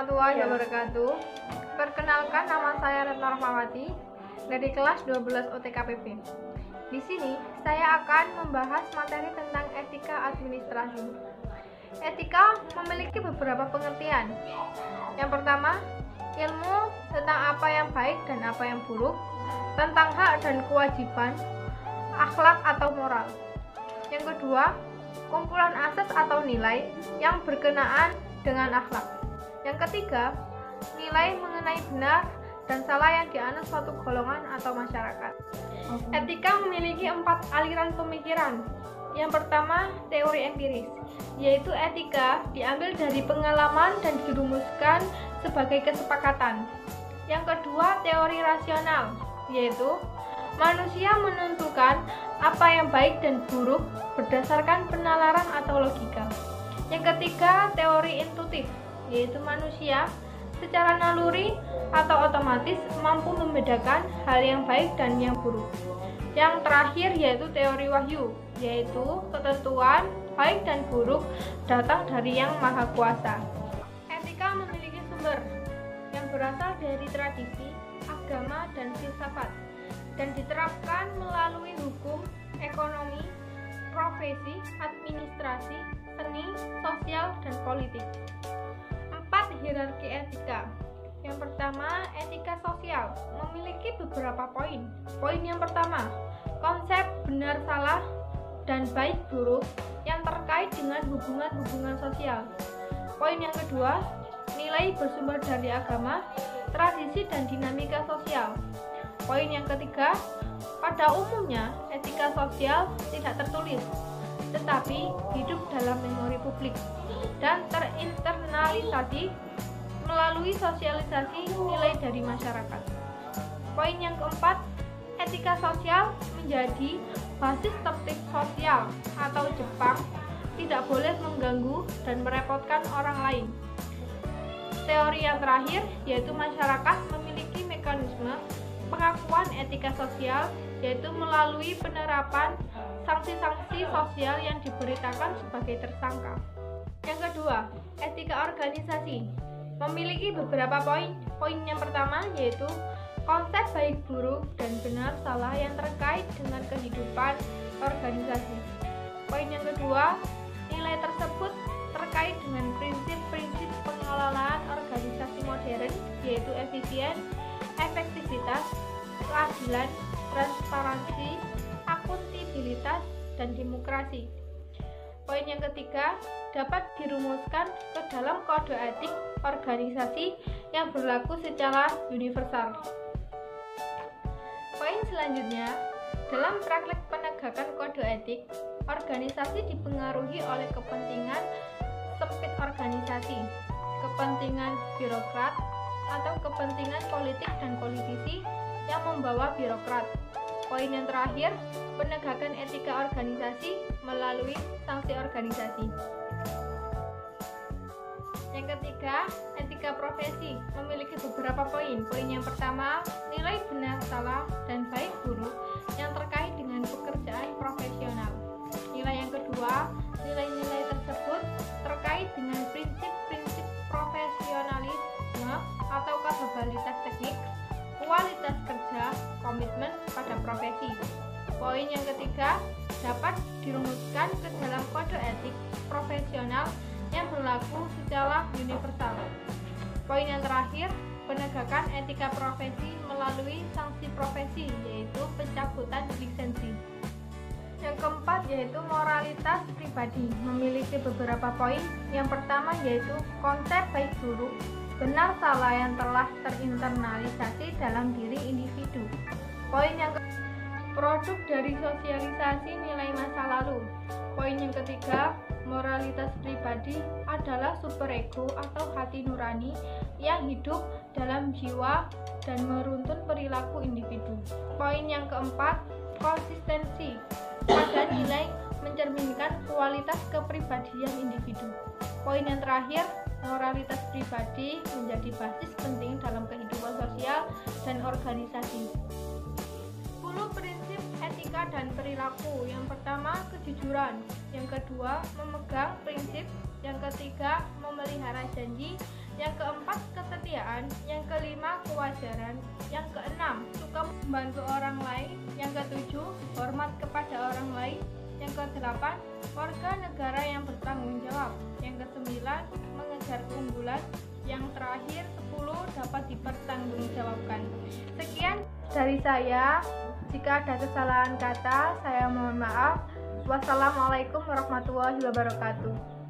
warahmatullahi wabarakatuh. Perkenalkan, nama saya Retno Rahmawati dari kelas 12 OTKPP. Di sini saya akan membahas materi tentang etika administrasi. Etika memiliki beberapa pengertian. Yang pertama, ilmu tentang apa yang baik dan apa yang buruk, tentang hak dan kewajiban, akhlak atau moral. Yang kedua, kumpulan asas atau nilai yang berkenaan dengan akhlak. Yang ketiga, nilai mengenai benar dan salah yang dianut suatu golongan atau masyarakat. Etika memiliki 4 aliran pemikiran. Yang pertama, teori empiris, yaitu etika diambil dari pengalaman dan dirumuskan sebagai kesepakatan. Yang kedua, teori rasional, yaitu manusia menentukan apa yang baik dan buruk berdasarkan penalaran atau logika. Yang ketiga, teori intuitif, yaitu manusia secara naluri atau otomatis mampu membedakan hal yang baik dan yang buruk. Yang terakhir yaitu teori wahyu, yaitu ketentuan baik dan buruk datang dari Yang Maha Kuasa. Etika memiliki sumber yang berasal dari tradisi, agama, dan filsafat, dan diterapkan melalui hukum, ekonomi, profesi, administrasi, seni, sosial, dan politik. 4 hierarki etika. Yang pertama, etika sosial memiliki beberapa poin. Poin yang pertama, konsep benar salah dan baik buruk yang terkait dengan hubungan-hubungan sosial. Poin yang kedua, nilai bersumber dari agama, tradisi, dan dinamika sosial. Poin yang ketiga, pada umumnya etika sosial tidak tertulis, tetapi hidup dalam memori publik dan terinternalisasi melalui sosialisasi nilai dari masyarakat. Poin yang keempat, etika sosial menjadi basis tertib sosial atau Jepang tidak boleh mengganggu dan merepotkan orang lain. Teori yang terakhir yaitu masyarakat memiliki mekanisme pengakuan etika sosial, yaitu melalui penerapan sanksi-sanksi sosial yang diberitakan sebagai tersangka. Yang kedua, etika organisasi memiliki beberapa poin. Poin yang pertama yaitu konsep baik buruk dan benar salah yang terkait dengan kehidupan organisasi. Poin yang kedua, nilai tersebut terkait dengan prinsip-prinsip pengelolaan organisasi modern, yaitu efisien, efektivitas, keadilan, transparansi, akuntabilitas, dan demokrasi. Poin yang ketiga dapat dirumuskan ke dalam kode etik organisasi yang berlaku secara universal. Poin selanjutnya, dalam praktek penegakan kode etik, organisasi dipengaruhi oleh kepentingan sempit organisasi, kepentingan birokrat, atau kepentingan politik dan politisi yang membawa birokrat. Poin yang terakhir, penegakan etika organisasi melalui sanksi organisasi. Yang ketiga, etika profesi memiliki beberapa poin. Poin yang pertama, nilai benar salah dan baik buruk yang terkait dengan pekerjaan profesional. Nilai yang kedua, nilai-nilai tersebut terkait dengan prinsip-prinsip profesionalisme atau kapabilitas teknik, kualitas kerja, komitmen pada profesi. Poin yang ketiga dapat dirumuskan ke dalam kode etik profesional yang berlaku secara universal. Poin yang terakhir, penegakan etika profesi melalui sanksi profesi, yaitu pencabutan lisensi. Yang keempat yaitu moralitas pribadi, memiliki beberapa poin. Yang pertama yaitu konsep baik buruk, benar salah yang telah terinternalisasi dalam diri individu. Poin yang produk dari sosialisasi nilai masa lalu. Poin yang ketiga, moralitas pribadi adalah superego atau hati nurani yang hidup dalam jiwa dan meruntun perilaku individu. Poin yang keempat, konsistensi pada nilai mencerminkan kualitas kepribadian individu. Poin yang terakhir, moralitas pribadi menjadi basis penting dalam kehidupan sosial dan organisasi. 10 prinsip etika dan perilaku. Yang pertama, kejujuran. Yang kedua, memegang prinsip. Yang ketiga, memelihara janji. Yang keempat, kesetiaan. Yang kelima, kewajaran. Yang keenam, suka membantu orang lain. Yang ketujuh, hormat kepada orang lain. Yang kedelapan, warga negara yang bertanggung jawab. Yang kesembilan, mengejar keunggulan. Yang terakhir, 10, dapat dipertanggungjawabkan. Sekian dari saya. Jika ada kesalahan kata, saya mohon maaf. Wassalamualaikum warahmatullahi wabarakatuh.